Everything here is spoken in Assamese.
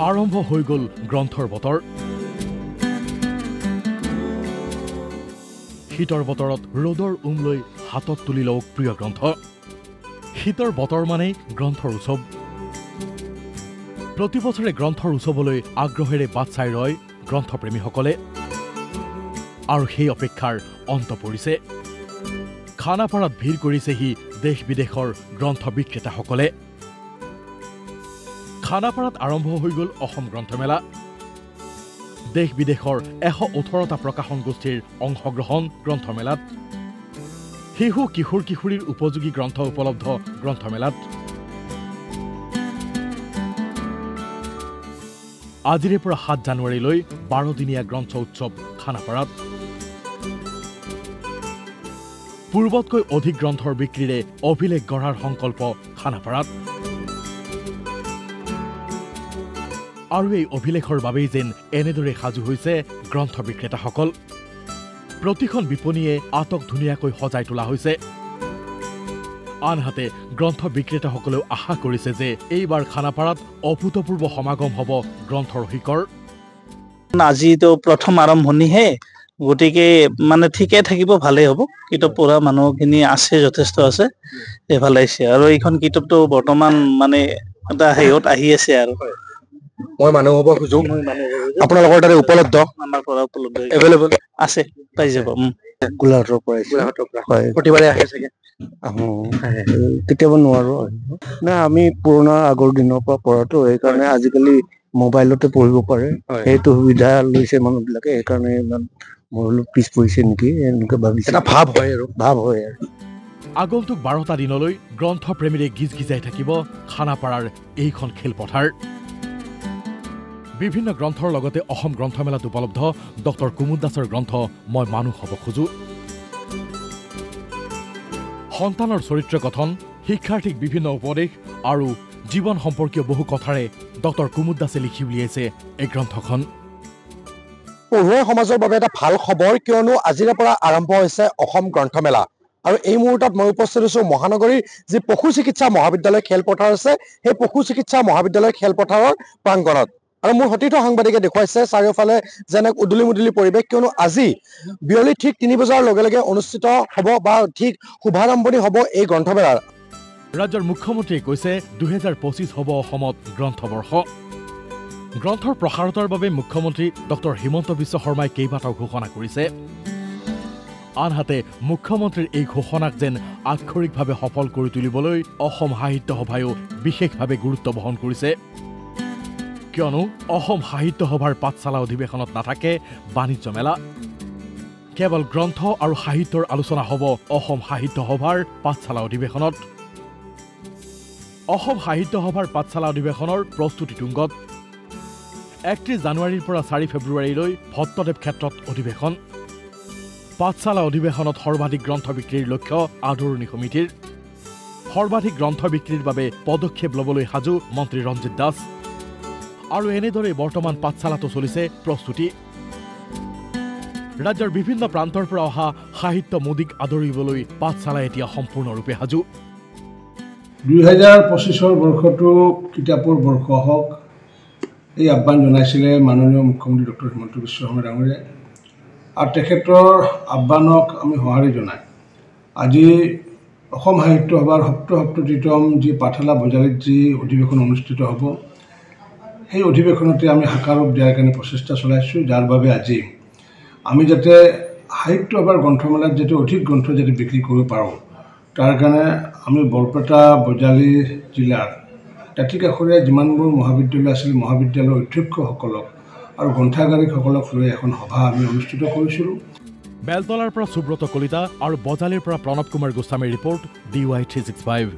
আৰম্ভ হৈ গ'ল গ্ৰন্থৰ বতৰ। শীতৰ বতৰত ৰ'দৰ লৈ হাতত তুলি লওক প্ৰিয় গ্ৰন্থ। শীতৰ বতৰ মানেই গ্ৰন্থৰ উৎসৱ। প্ৰতি বছৰে গ্ৰন্থৰ উৎসৱলৈ আগ্ৰহেৰে বাট চাই ৰয় গ্ৰন্থপ্ৰেমীসকলে, আৰু সেই অপেক্ষাৰ অন্ত পৰিছে। খানাপাৰাত ভিৰ কৰিছেহি দেশ বিদেশৰ গ্ৰন্থ বিক্ৰেতাসকলে। খানাপাৰাত আৰম্ভ হৈ গ'ল অসম গ্ৰন্থমেলা। দেশ বিদেশৰ 118টা প্ৰকাশন গোষ্ঠীৰ অংশগ্ৰহণ গ্ৰন্থমেলাত। শিশু কিশোৰ কিশোৰীৰ উপযোগী গ্ৰন্থ উপলব্ধ গ্ৰন্থমেলাত। আজিৰে পৰা 7 জানুৱাৰীলৈ 12 দিনীয়া গ্ৰন্থ উৎসৱ খানাপাৰাত। পূৰ্বতকৈ অধিক গ্ৰন্থৰ বিক্ৰীৰে অভিলেখ গঢ়াৰ সংকল্প খানাপাৰাত। আৰু এই অভিলেখৰ বাবেই যেন এনেদৰে সাজু হৈছে গ্ৰন্থ বিক্ৰেতাসকল। প্ৰতিখন বিপণীয়ে আটক ধুনীয়াকৈ সজাই তোলা হৈছে। আনহাতে গ্ৰন্থ বিক্ৰেতাসকলেও আশা কৰিছে যে এইবাৰ খানাপাৰাত অভূতপূৰ্ব সমাগম হ'ব গ্ৰন্থৰ ৰসিকৰ। আজিতো প্ৰথম আৰম্ভণিহে, গতিকে মানে ঠিকে থাকিব, ভালেই হ'ব। কিতাপ পঢ়া মানুহখিনি আছে, যথেষ্ট আছে, ভাল লাগিছে। আৰু এইখন কিতাপটো বৰ্তমান মানে এটা হেৰিত আহি আছে। আৰু মই মানুহ হ'ব খোজো, আপোনালোকৰ তাতে উপলব্ধ? আমাৰ পৰা উপলব্ধ এভেইলেবল আছে, পাই যাব। গোলাঘাটৰ পৰা হয়, প্ৰতিবাৰে আহে চাগে? আহোঁ, কেতিয়াবা নোৱাৰো না, আমি পুৰণা আগৰ দিনৰ পৰা পঢ়াটো, সেইকাৰণে আজিকালি মোবাইলতে পঢ়িব পাৰে, সেইটো সুবিধা লৈছে মানুহ বিলাকে। সেইকাৰণে ইমান মোৰ পিছ পৰিছে নেকি এনেকে ভাবিছে। এটা ভাৱ হয় আৰু আগন্তুক 12টা দিনলৈ গ্ৰন্থপ্ৰেমীৰে গিজ গিজাই থাকিব খানাপাৰাৰ এইখন খেলপথাৰ। বিভিন্ন গ্ৰন্থৰ লগতে অসম গ্ৰন্থমেলাত উপলব্ধ ডক্টৰ কুমুদ দাসৰ গ্ৰন্থ মই মানুহ হ'ব খোজো। সন্তানৰ চৰিত্ৰ গঠন, শিক্ষাৰ্থীক বিভিন্ন উপদেশ আৰু জীৱন সম্পৰ্কীয় বহু কথাৰে ডক্টৰ কুমুদ দাসে লিখি উলিয়াইছে এই গ্ৰন্থখন। পঢ়ুৱৈ সমাজৰ বাবে এটা ভাল খবৰ, কিয়নো আজিৰে পৰা আৰম্ভ হৈছে অসম গ্ৰন্থমেলা। আৰু এই মুহূৰ্তত মই উপস্থিত হৈছোঁ মহানগৰীৰ যি পশু চিকিৎসা মহাবিদ্যালয় খেলপথাৰ আছে, সেই পশু চিকিৎসা মহাবিদ্যালয় খেলপথাৰৰ প্ৰাংগণত। আৰু মোৰ সতীৰ্থ সাংবাদিকে দেখুৱাইছে চাৰিওফালে যেনে উদুলি মুদুলি পৰিৱেশ, কিয়নো আজি বিয়লি ঠিক 3 বজাৰ লগে লগে অনুষ্ঠিত হ'ব বা ঠিক শুভাৰম্ভণি হ'ব এই গ্ৰন্থমেলাৰ। ৰাজ্যৰ মুখ্যমন্ত্ৰীয়ে কৈছে 2025 হ'ব অসমত গ্ৰন্থবৰ্ষ। গ্ৰন্থৰ প্ৰসাৰতাৰ বাবে মুখ্যমন্ত্ৰী ডক্টৰ হিমন্ত বিশ্ব শৰ্মাই কেইবাটাও ঘোষণা কৰিছে। আনহাতে মুখ্যমন্ত্ৰীৰ এই ঘোষণাক যেন আক্ষৰিকভাৱে সফল কৰি তুলিবলৈ অসম সাহিত্য সভায়ো বিশেষভাৱে গুৰুত্ব বহন কৰিছে। কিয়নো অসম সাহিত্য সভাৰ পাঠশালা অধিৱেশনত নাথাকে বাণিজ্য মেলা। কেৱল গ্ৰন্থ আৰু সাহিত্যৰ আলোচনা হ'ব অসম সাহিত্য সভাৰ পাঠশালা অধিৱেশনত। অসম সাহিত্য সভাৰ পাঠশালা অধিৱেশনৰ প্ৰস্তুতি তুংগত। 31 জানুৱাৰীৰ পৰা 4 ফেব্ৰুৱাৰীলৈ ভট্টদেৱ ক্ষেত্ৰত অধিৱেশন। পাঠশালা অধিৱেশনত সৰ্বাধিক গ্ৰন্থ বিক্ৰীৰ লক্ষ্য আদৰণি সমিতিৰ। সৰ্বাধিক গ্ৰন্থ বিক্ৰীৰ বাবে পদক্ষেপ ল'বলৈ সাজু মন্ত্ৰী ৰঞ্জিত দাস। আৰু এনেদৰে বৰ্তমান পাঠশালাতো চলিছে প্ৰস্তুতি। ৰাজ্যৰ বিভিন্ন প্ৰান্তৰ পৰা অহা সাহিত্য মোদীক আদৰিবলৈ পাঠশালা এতিয়া সম্পূৰ্ণৰূপে সাজু। 2025 বৰ্ষটো কিতাপৰ বৰ্ষ হওক, এই আহ্বান জনাইছিলে মাননীয় মুখ্যমন্ত্ৰী ডক্টৰ হিমন্ত বিশ্ব শৰ্মা ডাঙৰীয়াই। আৰু তেখেতৰ আহ্বানক আমি সঁহাৰি জনাই আজি অসম সাহিত্য সভাৰ 77তম যি পাঠশালা বজালিত যি অধিৱেশন অনুষ্ঠিত হ'ব, সেই অধিৱেশনতে আমি সাকাৰ ৰূপ দিয়াৰ কাৰণে প্ৰচেষ্টা চলাইছোঁ। যাৰ বাবে আজি আমি যাতে সাহিত্য সভাৰ গ্ৰন্থমেলাত যাতে অধিক গ্ৰন্থ যাতে বিক্ৰী কৰিব পাৰোঁ, তাৰ কাৰণে আমি বৰপেটা বজালি জিলাৰ দাঁতিকাষৰীয়া যিমানবোৰ মহাবিদ্যালয় আছিল, মহাবিদ্যালয়ৰ অধ্যক্ষসকলক আৰু গ্ৰন্থাগাৰিকসকলক লৈ এখন সভা আমি অনুষ্ঠিত কৰিছিলোঁ। বেলতলাৰ পৰা সুব্ৰত কলিতা আৰু বজালিৰ পৰা প্ৰণৱ কুমাৰ গোস্বামীৰ ৰিপৰ্ট DY365।